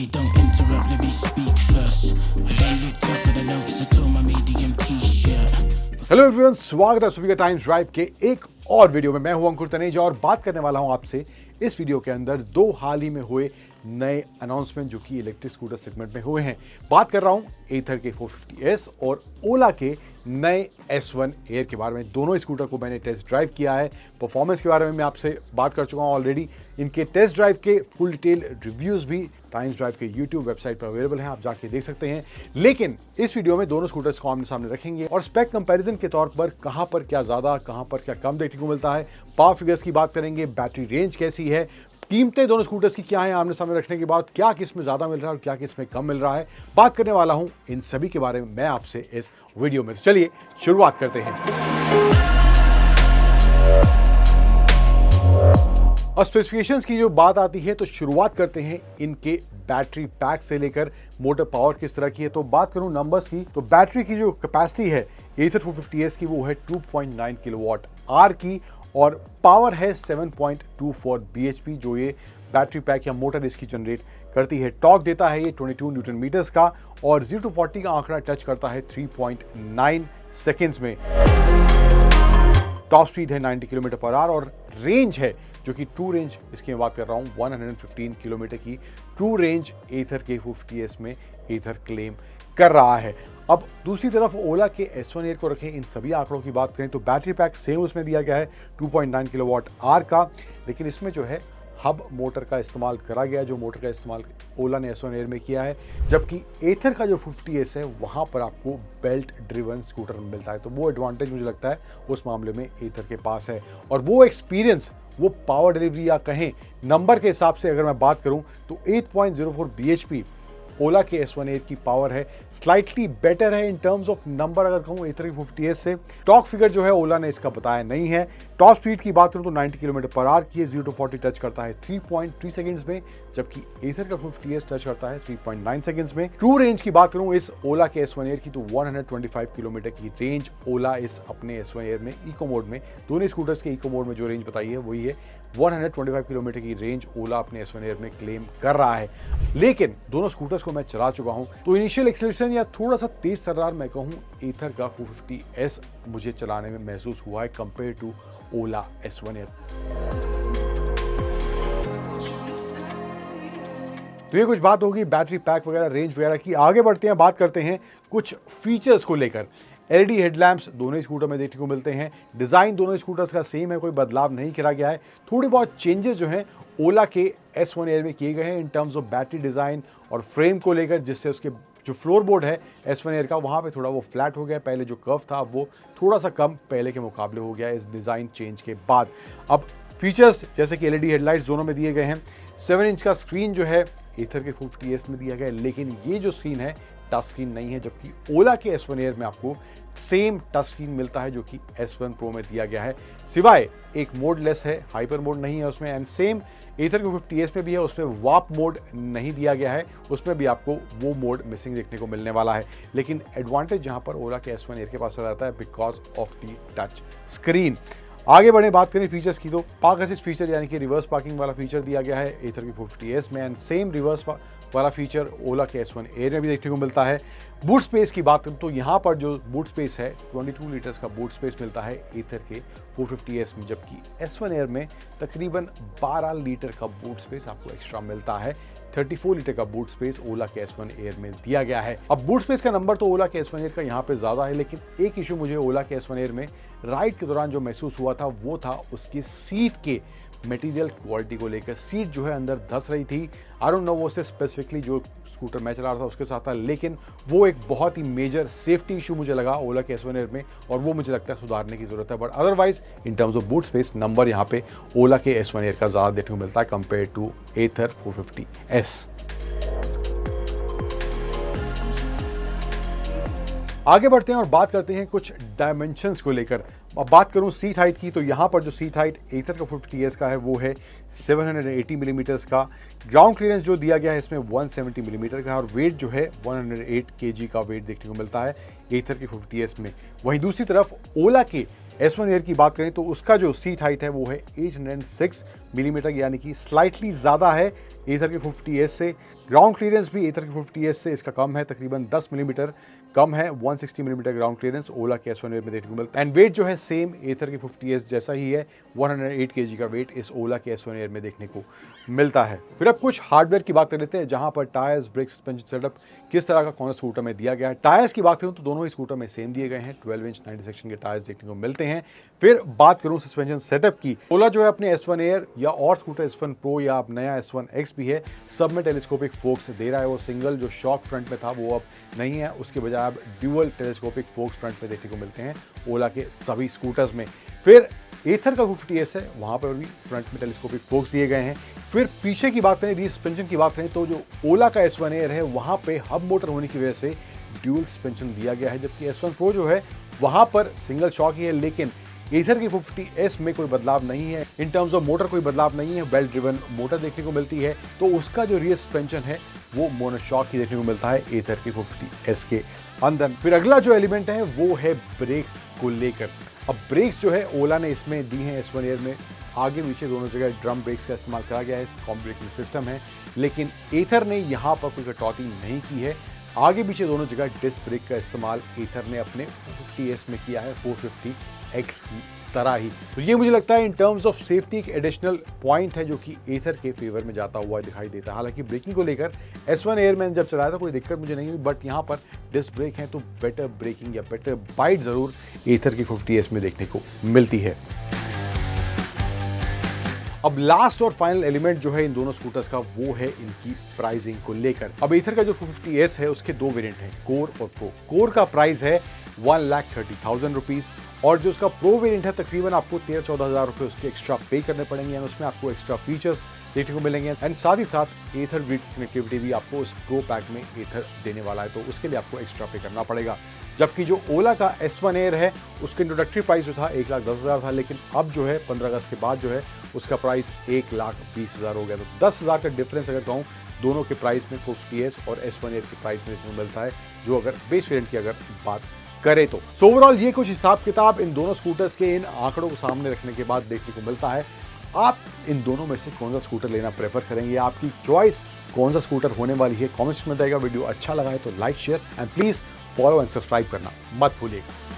Hey, don't interrupt, let me speak first. I done looked up, but I noticed I tore my medium t-shirt. Hello everyone, स्वागत है सभी का times drive के एक और video में। मैं हूं अंकुर तनेजा और बात करने वाला हूं आपसे इस वीडियो के अंदर दो हाल ही में हुए नए अनाउंसमेंट जो कि इलेक्ट्रिक स्कूटर सेगमेंट में हुए हैं। बात कर रहा हूं एथर के 450S और ओला के नए S1 एयर के बारे में। दोनों स्कूटर को मैंने टेस्ट ड्राइव किया है। परफॉर्मेंस के बारे में मैं आपसे बात कर चुका हूं ऑलरेडी। इनके टेस्ट ड्राइव के फुल डिटेल रिव्यूज भी टाइम्स ड्राइव के यूट्यूब वेबसाइट पर अवेलेबल हैं, आप जाके देख सकते हैं। लेकिन इस वीडियो में दोनों स्कूटर्स को आमने सामने रखेंगे और स्पेक कंपैरिजन के तौर पर कहां पर क्या ज्यादा, कहां पर क्या कम देखने को मिलता है, पावर फिगर्स की बात करेंगे, बैटरी रेंज कैसी है, कीमतें दोनों स्कूटर्स की क्या है आमने सामने रखने के बाद, क्या किस में ज्यादा मिल रहा है और क्या किस में कम मिल रहा है, बात करने वाला हूं इन सभी के बारे में मैं आपसे इस वीडियो में। तो चलिए शुरुआत करते हैं। और स्पेसिफिकेशंस की जो बात आती है तो शुरुआत करते हैं इनके बैटरी पैक से लेकर मोटर पावर किस तरह की है। तो बात करूं नंबर्स की तो बैटरी की जो कैपेसिटी है एथर 450S की वो है 2.9 किलोवाट आवर की और पावर है 7.24 bhp जो ये बैटरी पैक या मोटर इसकी जनरेट करती है। टॉर्क देता है ये 22 न्यूटन मीटर्स का और 0 to 40 का आंकड़ा टच करता है 3.9 सेकेंड्स में। टॉप स्पीड है 90 किलोमीटर पर आवर और रेंज है जो कि ट्रू रेंज इसकी मैं बात कर रहा हूं 115 किलोमीटर की ट्रू रेंज एथर के 450S में एथर क्लेम कर रहा है। अब दूसरी तरफ ओला के S1 एयर को रखें, इन सभी आंकड़ों की बात करें तो बैटरी पैक सेम उसमें दिया गया है 2.9 किलोवाट आवर का, लेकिन इसमें जो है हब मोटर का इस्तेमाल करा गया है, जो मोटर का इस्तेमाल ओला ने S1 एयर में किया है, जबकि एथर का जो 50S है वहां पर आपको बेल्ट ड्रिवन स्कूटर मिलता है। तो वो एडवांटेज मुझे लगता है उस मामले में एथर के पास है और वो एक्सपीरियंस, वो पावर डिलीवरी या कहें नंबर के हिसाब से अगर मैं बात करूं तो 8.04 bhp ओला के S1 एयर की पावर है, स्लाइटली बेटर है इन टर्म्स ऑफ नंबर अगर कहूं एथर की 50S से। टॉर्क फिगर जो है ओला ने इसका बताया नहीं है। टॉप स्पीड की बात करूं तो 90 किलोमीटर पर आवर की है, 0 to 40 टच करता है 3.3 सेकंड्स में, जबकि एथर का 50S टच करता है 3.9 सेकंड्स में। ट्रू रेंज की बात करूं इस ओला के S1 एयर की तो 125 किलोमीटर की रेंज ओला इस अपने S1 एयर में इको मोड में, दोनों स्कूटर्स के इको मोड में जो रेंज बताई है वही है 125 किलोमीटर की रेंज ओला अपने S1 एयर में क्लेम कर रहा है। लेकिन दोनों स्कूटर्स को मैं चला चुका हूं तो इनिशियल एक्सेलरेशन या थोड़ा सा तेज तर्रार मैं कहूं एथर का 450S मुझे चलाने में महसूस हुआ है compare to Ola S1 air. तो ये कुछ बात होगी बैटरी पैक वगैरह, रेंज वगैरह की। आगे बढ़ते हैं, बात करते हैं कुछ फीचर्स को लेकर। एलईडी हेडलैम्प्स दोनों स्कूटर में देखने को मिलते हैं। डिजाइन दोनों स्कूटर्स का सेम है, कोई बदलाव नहीं करा गया है। थोड़ी बहुत चेंजेस जो हैं ओला के S1 एयर में किए गए हैं in terms of battery design और फ्रेम को लेकर, जिससे उसके जो फ्लोर बोर्ड है S1 एयर का वहाँ पे थोड़ा वो फ्लैट हो गया। पहले जो कर्व था वो थोड़ा सा कम पहले के मुकाबले हो गया इस डिज़ाइन चेंज के बाद। अब फीचर्स जैसे कि एलईडी हेडलाइट्स दोनों में दिए गए हैं। 7 इंच का स्क्रीन जो है एथर के 450S में दिया गया है, लेकिन ये जो स्क्रीन है टच स्क्रीन नहीं है, जबकि ओला के S1 एयर में आपको सेम टच स्क्रीन मिलता है जो कि S1 Pro में दिया गया है, सिवाय एक मोड लेस है, हाइपर मोड नहीं है उसमें। एंड सेम एथर के 50S में भी है, उसमें वार्प मोड नहीं दिया गया है, उसमें भी आपको वो मोड मिसिंग देखने को मिलने वाला है। लेकिन एडवांटेज जहां पर ओला के S1 एयर के पास आ जाता है because of the touch screen. आगे बढ़े, बात करें फीचर्स की तो पार्क असिस्ट फीचर यानी कि रिवर्स पार्किंग वाला फीचर दिया गया है एथर की 450S में एंड सेम रिवर्स वाला फीचर ओला के S1 एयर में भी देखने को मिलता है। बूट स्पेस की बात करूं तो यहाँ पर जो बूट स्पेस है 22 लीटर्स का बूट स्पेस मिलता है एथर के 450S में, जबकि S1 एयर में तकरीबन 12 लीटर का बूट स्पेस आपको एक्स्ट्रा मिलता है। 34 लीटर का बूट स्पेस ओला के S1 एयर में दिया गया है। अब बूट स्पेस का नंबर तो ओला के S1 एयर का यहाँ पे ज्यादा है, लेकिन एक इशू मुझे ओला के S1 एयर में राइड के दौरान जो महसूस हुआ था वो था उसकी सीट के मटेरियल क्वालिटी को लेकर। सीट जो है अंदर धस रही थी। आई डोंट नो वो से स्पेसिफिकली जो स्कूटर मैं चला रहा था उसके साथ था, लेकिन वो एक बहुत ही मेजर सेफ्टी इशू मुझे लगा ओला के S1 एयर में और वो मुझे लगता है सुधारने की जरूरत है। But otherwise in terms of boot space number यहाँ पे ओला के S1 एयर का ज्यादा देखने को मिलता है कंपेयर टू एथर 450S। आगे बढ़ते हैं और बात करते हैं कुछ डायमेंशंस को लेकर। अब बात करूं सीट हाइट की तो यहाँ पर जो सीट हाइट एथर का 50S का है वो है 780 मिलीमीटर्स का। ग्राउंड क्लियरेंस जो दिया गया है इसमें 170 मिलीमीटर का है और वेट जो है 108 kg का वेट देखने को मिलता है एथर के 50S में। वहीं दूसरी तरफ ओला के S1 एयर की बात करें तो उसका जो सीट हाइट है वो है 806 मिलीमीटर, यानी कि स्लाइटली ज़्यादा है एथर के 50S से। ग्राउंड क्लियरेंस भी एथर के 50S से इसका कम है, तकरीबन 10 मिलीमीटर कम है। 160 मिलीमीटर ग्राउंड क्लियरेंस ओला के S1 एयर में देखने को मिलता है। एंड वेट जो है सेम एथर के 50S जैसा ही है, 108 kg का वेट इस ओला के S1 एयर में देखने को मिलता है। फिर अब कुछ हार्डवेयर की बात कर लेते हैं, जहां पर टायर्स, ब्रेक, सस्पेंशन सेटअप किस तरह का कौन सा स्कूटर में दिया गया है। टायर्स की बात करूं तो दोनों ही स्कूटर में सेम दिए गए हैं, 12 इंच 90 सेक्शन के टायर्स देखने को मिलते हैं। फिर बात करूं सस्पेंशन सेटअप की, ओला जो है अपने S1 एयर या और स्कूटर S1 प्रो या अब नया S1 X भी है, सब में टेलीस्कोपिक फोक्स दे रहा है। वो सिंगल जो शॉक फ्रंट में था वो अब नहीं है, उसके बजाय अब ड्यूअल टेलीस्कोपिक फोक्स फ्रंट में देखने को मिलते हैं ओला के सभी स्कूटर्स में। फिर एथर का 50S है, वहां पर भी फ्रंट में टेलीस्कोपिक फोक्स दिए गए हैं। फिर पीछे की बात करें, री सस्पेंशन की बात करें, तो जो ओला का S1 एयर है वहां पे हब मोटर होने की वजह से ड्यूल सस्पेंशन दिया गया है, जबकि S1 प्रो जो है वहां पर सिंगल शॉक ही है। लेकिन एथर के 50S में कोई बदलाव नहीं है, इन टर्म्स ऑफ मोटर कोई बदलाव नहीं है, बेल्ट ड्रिवन मोटर देखने को मिलती है, तो उसका जो रियर सस्पेंशन है वो मोनोशॉक ही देखने को मिलता है एथर के 50S के अंदर। फिर अगला जो एलिमेंट है वो है ब्रेक्स को लेकर। अब ब्रेक्स जो है ओला ने इसमें दी हैं S1 एयर में, आगे पीछे दोनों जगह ड्रम ब्रेक्स का इस्तेमाल करा गया है, कॉम्बो ब्रेकिंग सिस्टम है। लेकिन एथर ने यहाँ पर कोई कटौती नहीं की है, आगे पीछे दोनों जगह डिस्क ब्रेक का इस्तेमाल एथर ने अपने 50S में किया है, 450X की तरह ही। तो ये मुझे लगता है इन टर्म्स ऑफ सेफ्टी एक एडिशनल पॉइंट है जो कि एथर के फेवर में जाता हुआ दिखाई देता है। हालांकि ब्रेकिंग को लेकर S1 एयर मैंने जब चलाया था कोई दिक्कत मुझे नहीं हुई, बट यहाँ पर डिस्क ब्रेक है तो बेटर ब्रेकिंग या बेटर बाइट जरूर एथर की 50S में देखने को मिलती है। अब लास्ट और फाइनल एलिमेंट जो है इन दोनों स्कूटर्स का वो है इनकी प्राइसिंग को लेकर। अब एथर का जो 50S है उसके दो वेरिएंट हैं, कोर और प्रो। कोर का प्राइस है 1,30,000 रुपीज और जो उसका प्रो वेरिएंट है तकरीबन आपको 13-14 हज़ार रुपये उसके एक्स्ट्रा पे करने पड़ेंगे, एंड उसमें आपको एक्स्ट्रा फीचर्स देखने को मिलेंगे। एंड साथ ही साथ एथर ग्रिड कनेक्टिविटी भी आपको उस प्रो पैक में एथर देने वाला है, तो उसके लिए आपको एक्स्ट्रा पे करना पड़ेगा। जबकि जो ओला का S1 एयर है उसका इंट्रोडक्टरी प्राइस जो था 1,10,000 था, लेकिन अब जो है 15 अगस्त के बाद जो है उसका प्राइस 1,20,000 हो गया। तो 10,000 का डिफरेंस अगर कहूँ दोनों के प्राइस में 50S और S1 एयर के प्राइस में देखने को मिलता है, जो अगर बेस वेरिएंट की अगर बात करें तो। सो ओवरऑल ये कुछ हिसाब किताब इन दोनों स्कूटर्स के इन आंकड़ों को सामने रखने के बाद देखने को मिलता है। आप इन दोनों में से कौन सा स्कूटर लेना प्रेफर करेंगे, आपकी चॉइस कौन सा स्कूटर होने वाली है, कमेंट्स में बताइएगा। वीडियो अच्छा लगा है तो like, share and please follow and subscribe करना मत भूलिएगा।